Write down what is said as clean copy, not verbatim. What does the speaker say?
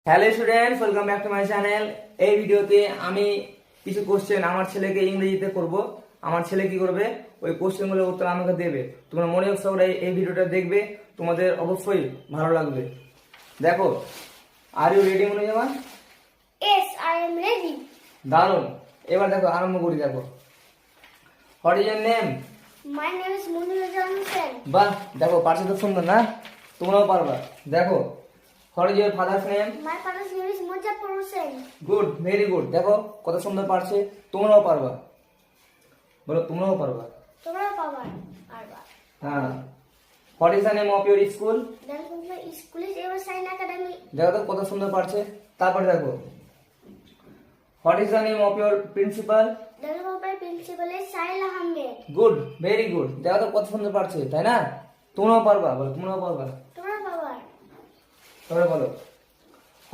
Hello students, welcome back to my channel. এই ভিডিওতে আমি কিছু কোশ্চেন আমার ছেলেকে ইংরেজিতে করব। আমার ছেলে কি করবে, ওই কোশ্চেনগুলোর উত্তর আমাকে দেবে। তোমরা মনে সহকারে এই ভিডিওটা দেখবে, তোমাদের অবশ্যই ভালো লাগবে। দেখো, আর ইউ রেডি মনে যাওয়া? Yes, I am ready. দারুণ। এবার দেখো, আরম্ভ করি। দেখো, what is your name? My name is Munir Johnson. বাহ, দেখো পারছে তো সুন্দর না? তোমরাও পারবা। দেখো, what is your father's name? My father's name is Mujafar Hussain. Good, very good. দেখো কত সুন্দর পারছে, তোমরাও পারবা। বলো, তোমরাও পারবা। তোমরা পাবার পারবা। হ্যাঁ। What is the name of your school? Then my school is Eversign Academy. দেখো তো কত সুন্দর পারছে। তারপরে দেখো, what is the name of your principal? Then my principal is Sahil Ahmed. Good, very good. দেখো তো কত সুন্দর পারছে, তাই না? তোমরাও পারবা। বলো, তোমরাও পারবা। তোমরা পাবার। তোমরা বলো।